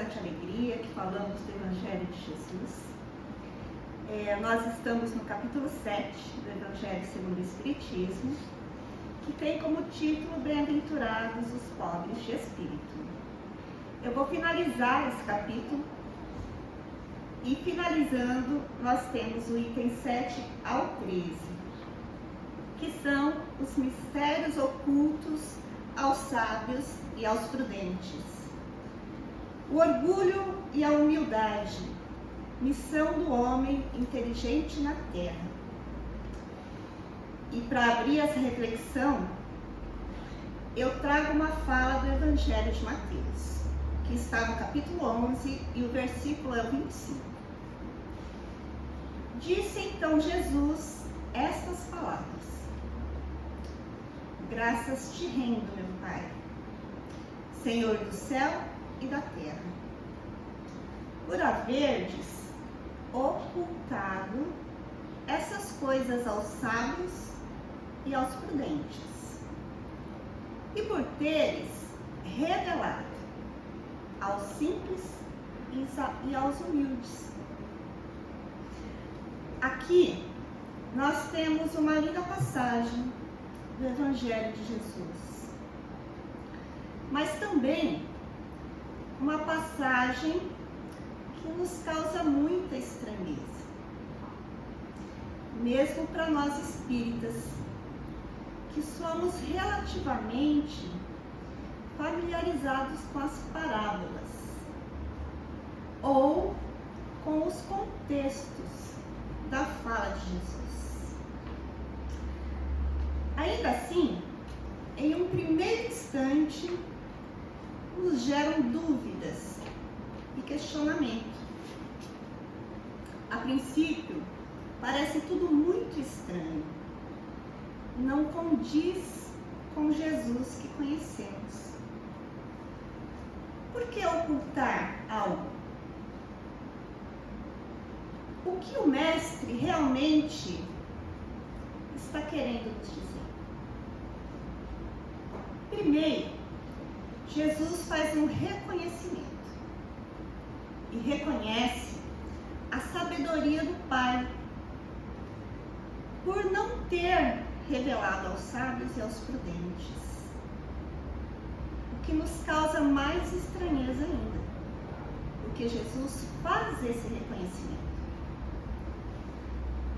bastante alegria que falamos do Evangelho de Jesus. Nós estamos no capítulo 7 do Evangelho segundo o Espiritismo, que tem como título Bem-aventurados os pobres de espírito. Eu vou finalizar esse capítulo e, finalizando, nós temos o item 7 ao 13, que são os mistérios ocultos aos sábios e aos prudentes. O orgulho e a humildade, missão do homem inteligente na terra. E para abrir essa reflexão, eu trago uma fala do Evangelho de Mateus, que está no capítulo 11 e o versículo é o 25. Disse então Jesus estas palavras: graças te rendo, meu Pai, Senhor do céu e da terra, por haverdes ocultado essas coisas aos sábios e aos prudentes, e por teres revelado aos simples e aos humildes. Aqui nós temos uma linda passagem do Evangelho de Jesus, mas também uma passagem que nos causa muita estranheza, mesmo para nós espíritas, que somos relativamente familiarizados com as parábolas ou com os contextos da fala de Jesus. Ainda assim, em um primeiro instante, nos geram dúvidas e questionamento. A princípio, parece tudo muito estranho, não condiz com Jesus que conhecemos. Por que ocultar algo? O que o mestre realmente está querendo nos dizer? Primeiro, Jesus faz um reconhecimento e reconhece a sabedoria do Pai por não ter revelado aos sábios e aos prudentes, o que nos causa mais estranheza ainda, porque Jesus faz esse reconhecimento.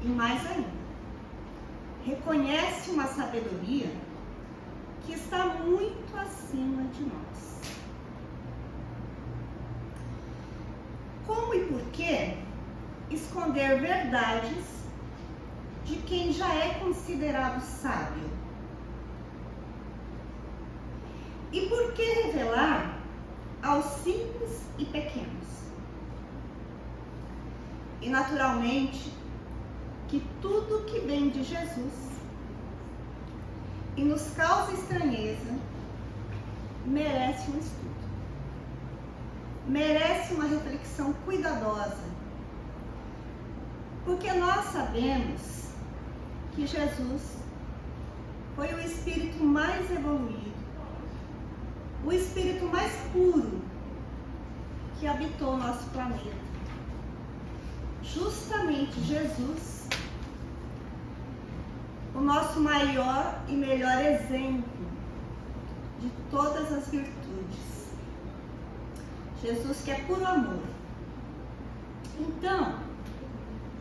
E mais ainda, reconhece uma sabedoria que está muito acima de nós. Como e por que esconder verdades de quem já é considerado sábio? E por que revelar aos simples e pequenos? E naturalmente que tudo que vem de Jesus e nos causa estranheza merece um estudo, merece uma reflexão cuidadosa, porque nós sabemos que Jesus foi o espírito mais evoluído, o espírito mais puro que habitou o nosso planeta. Justamente Jesus, o nosso maior e melhor exemplo de todas as virtudes. Jesus que é puro amor. Então,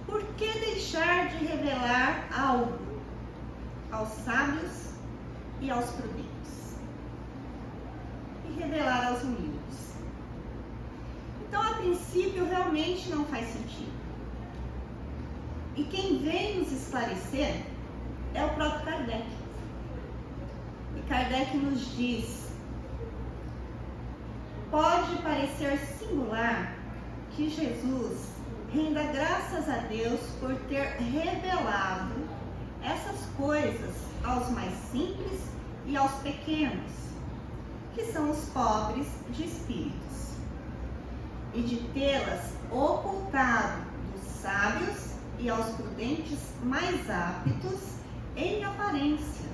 por que deixar de revelar algo aos sábios e aos prudentes? E revelar aos humildes? Então, a princípio, realmente não faz sentido. E quem vem nos esclarecer é o próprio Kardec. E Kardec nos diz: pode parecer singular que Jesus renda graças a Deus por ter revelado essas coisas aos mais simples e aos pequenos, que são os pobres de espíritos, e de tê-las ocultado dos sábios e aos prudentes mais aptos em aparência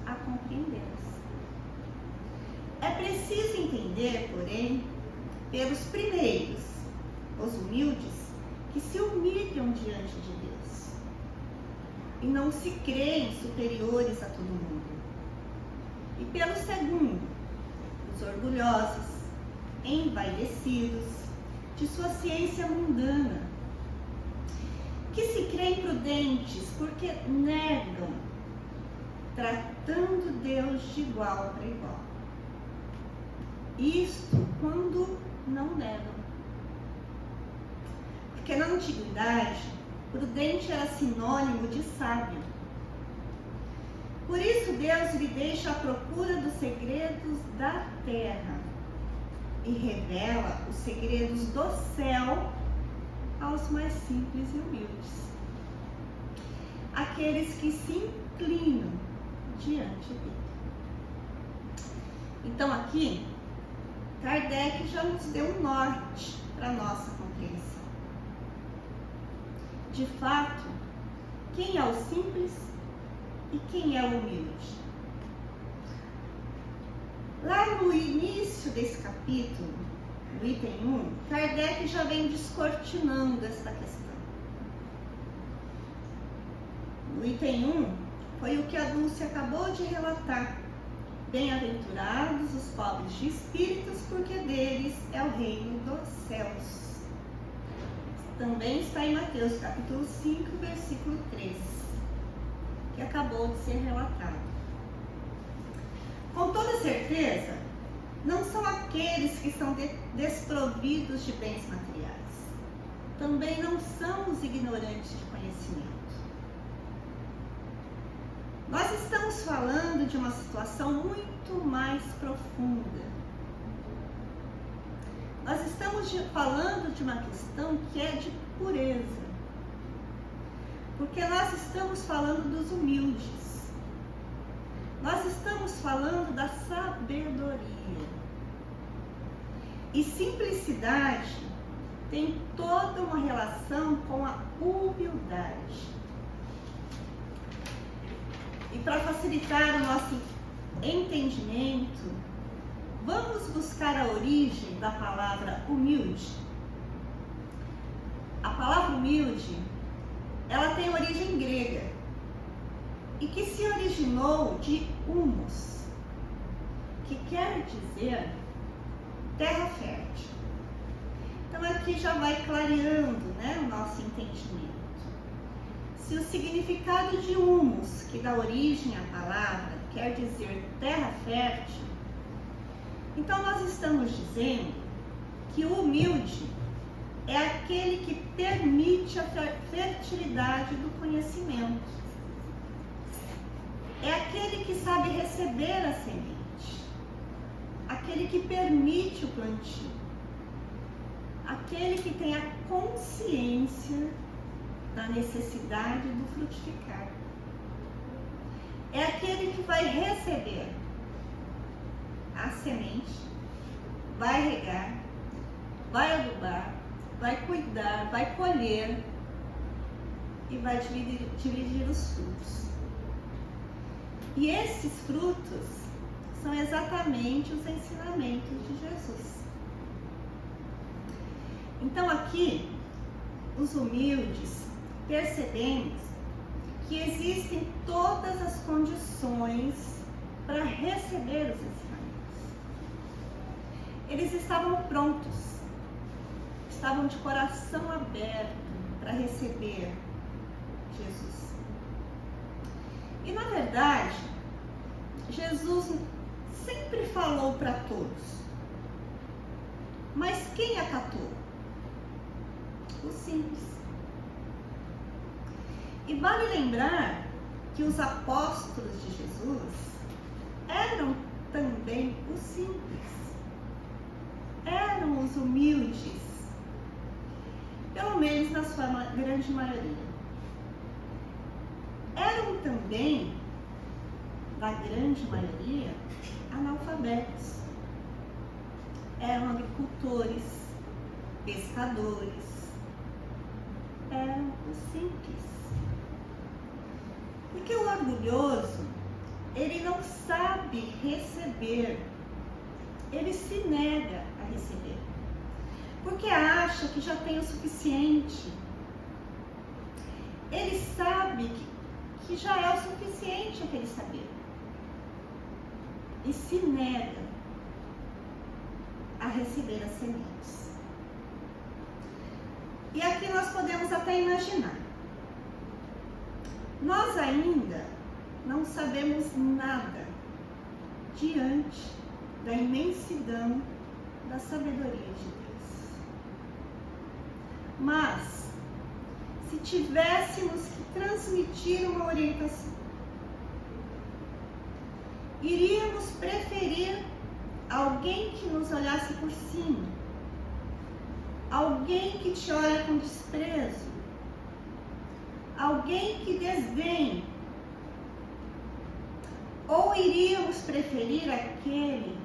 a compreendê-las. É preciso entender, porém, pelos primeiros, os humildes, que se humilham diante de Deus e não se creem superiores a todo mundo. E pelo segundo, os orgulhosos, envaidecidos, de sua ciência mundana, que se creem prudentes porque negam, tratando Deus de igual para igual. Isto quando não negam. Porque na antiguidade, prudente era sinônimo de sábio. Por isso Deus lhe deixa a procura dos segredos da terra e revela os segredos do céu aos mais simples e humildes, aqueles que se inclinam diante dele. Então aqui, Kardec já nos deu um norte para a nossa compreensão. De fato, quem é o simples e quem é o humilde? Lá no início desse capítulo, no item 1, Kardec já vem descortinando esta questão. No item 1, foi o que a Dulce acabou de relatar. Bem-aventurados os pobres de espíritos, porque deles é o reino dos céus. Também está em Mateus capítulo 5, versículo 3, que acabou de ser relatado. Com toda certeza, não são aqueles que são desprovidos de bens materiais. Também não são os ignorantes de conhecimento. Nós estamos falando de uma situação muito mais profunda. Nós estamos falando de uma questão que é de pureza. Porque nós estamos falando dos humildes. Nós estamos falando da sabedoria. E simplicidade tem toda uma relação com a humildade. E para facilitar o nosso entendimento, vamos buscar a origem da palavra humilde. A palavra humilde, ela tem origem grega e que se originou de humus, que quer dizer terra fértil. Então aqui já vai clareando, né, o nosso entendimento. Se o significado de humus, que dá origem à palavra, quer dizer terra fértil, então nós estamos dizendo que o humilde é aquele que permite a fertilidade do conhecimento. É aquele que sabe receber a semente, aquele que permite o plantio, aquele que tem a consciência da necessidade do frutificar. É aquele que vai receber a semente, vai regar, vai adubar, vai cuidar, vai colher e vai dividir os frutos. E esses frutos são exatamente os ensinamentos de Jesus. Então aqui, os humildes, percebemos que existem todas as condições para receber os ensinamentos. Eles estavam prontos, estavam de coração aberto para receber Jesus. E na verdade, Jesus sempre falou para todos. Mas quem acatou? Os simples. E vale lembrar que os apóstolos de Jesus eram também os simples. Eram os humildes. Pelo menos na sua grande maioria. Eram também, na grande maioria, analfabetos. Eram agricultores, pescadores. Eram os simples. Porque o orgulhoso, ele não sabe receber, ele se nega a receber. porque acha que já tem o suficiente. Ele sabe que já é o suficiente aquele saber. E se nega a receber as sementes. E aqui nós podemos até imaginar. Nós ainda não sabemos nada diante da imensidão da sabedoria de Deus. Mas, se tivéssemos que transmitir uma orientação, iríamos preferir alguém que nos olhasse por cima, alguém que te olha com desprezo, alguém que desdenha, ou iríamos preferir aquele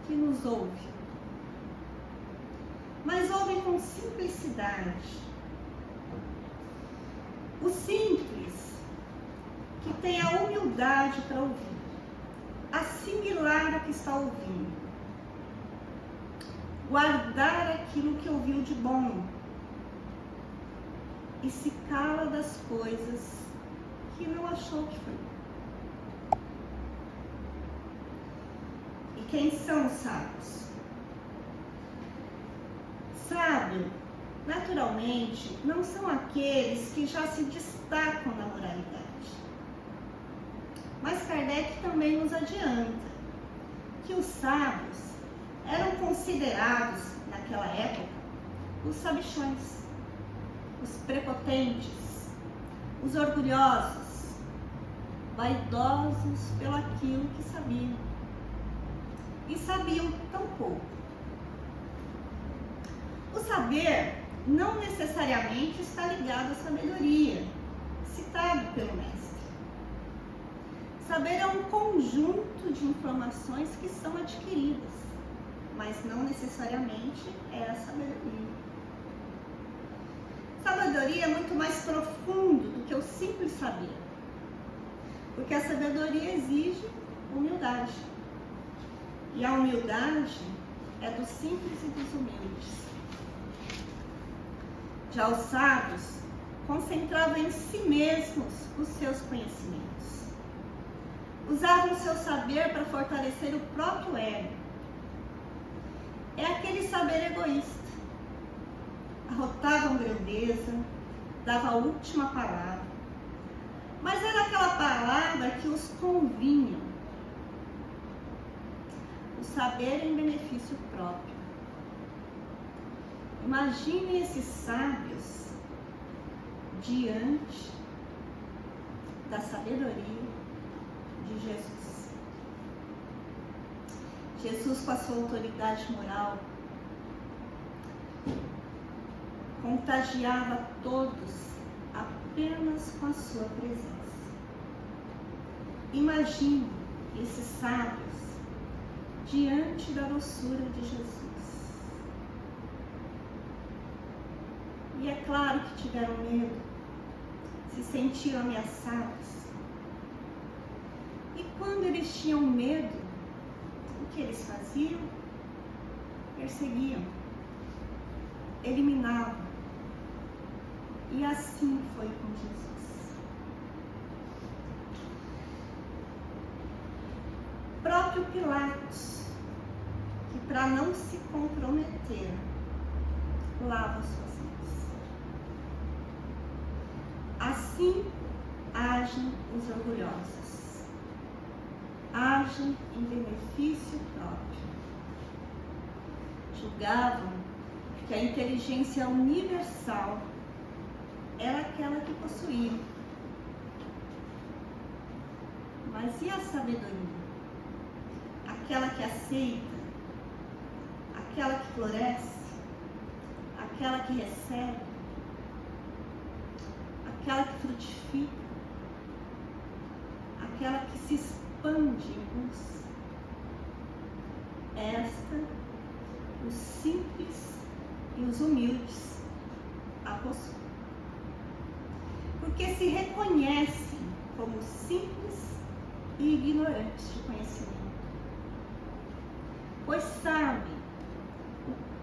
que nos ouve, mas ouve com simplicidade. O simples, que tem a humildade para ouvir, assimilar o que está ouvindo, guardar aquilo que ouviu de bom e se cala das coisas que não achou que foi. E quem são os sábios? Sábio, naturalmente, não são aqueles que já se destacam na moralidade. Mas Kardec também nos adianta que os sábios eram considerados, naquela época, os sabichões, os prepotentes, os orgulhosos, vaidosos pelaquilo que sabiam. E sabiam tão pouco. O saber não necessariamente está ligado à sabedoria, citado pelo mestre. Saber é um conjunto de informações que são adquiridas, mas não necessariamente é a sabedoria. Sabedoria é muito mais profundo do que o simples saber, porque a sabedoria exige humildade. E a humildade é dos simples e dos humildes. Já os sábios concentravam em si mesmos os seus conhecimentos. Usavam o seu saber para fortalecer o próprio ego. É aquele saber egoísta. Arrotavam grandeza, dava a última palavra. Mas era aquela palavra que os convinha. O saber em benefício próprio. Imagine esses sábios diante da sabedoria de Jesus. Jesus, com a sua autoridade moral, contagiava todos apenas com a sua presença. Imagine esses sábios diante da doçura de Jesus. E é claro que tiveram medo, se sentiram ameaçados. E quando eles tinham medo, o que eles faziam? Perseguiam, eliminavam. E assim foi com Jesus. Próprio Pilatos, que para não se comprometer, lava suas mãos. Assim agem os orgulhosos. Agem em benefício próprio. Julgavam que a inteligência universal era aquela que possuíam. Mas e a sabedoria? Aquela que aceita, aquela que floresce, aquela que recebe, aquela que frutifica, aquela que se expande em luz. Esta, os simples e os humildes a possuem. Porque se reconhecem como simples e ignorantes de conhecimento, pois sabem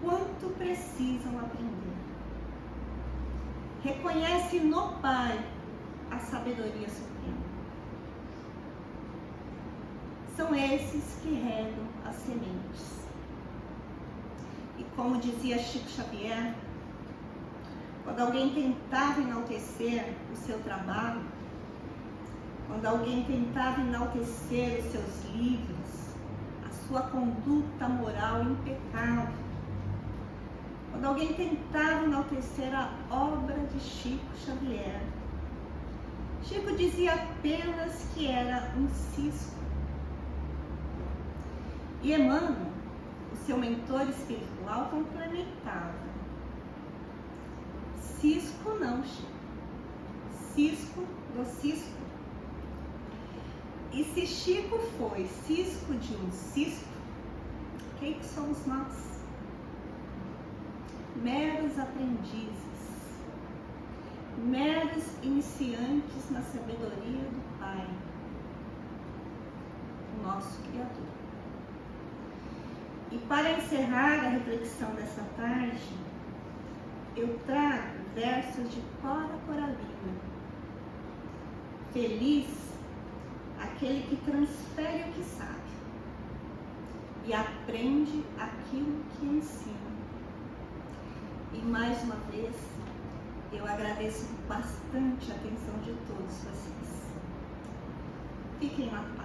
o quanto precisam aprender. Reconhece no Pai a sabedoria suprema. São esses que regam as sementes. E como dizia Chico Xavier, quando alguém tentava enaltecer o seu trabalho, quando alguém tentava enaltecer os seus livros, a sua conduta moral impecável, quando alguém tentava enaltecer a obra de Chico Xavier, Chico dizia apenas que era um cisco. E Emmanuel, o seu mentor espiritual, complementava: cisco não, Chico. Cisco do cisco. E se Chico foi cisco de um cisco, quem que somos nós? Meros aprendizes, meros iniciantes na sabedoria do Pai, o nosso Criador. E para encerrar a reflexão dessa tarde, eu trago versos de Cora Coralina. Feliz aquele que transfere o que sabe e aprende aquilo que ensina. E mais uma vez, eu agradeço bastante a atenção de todos vocês. Fiquem na paz.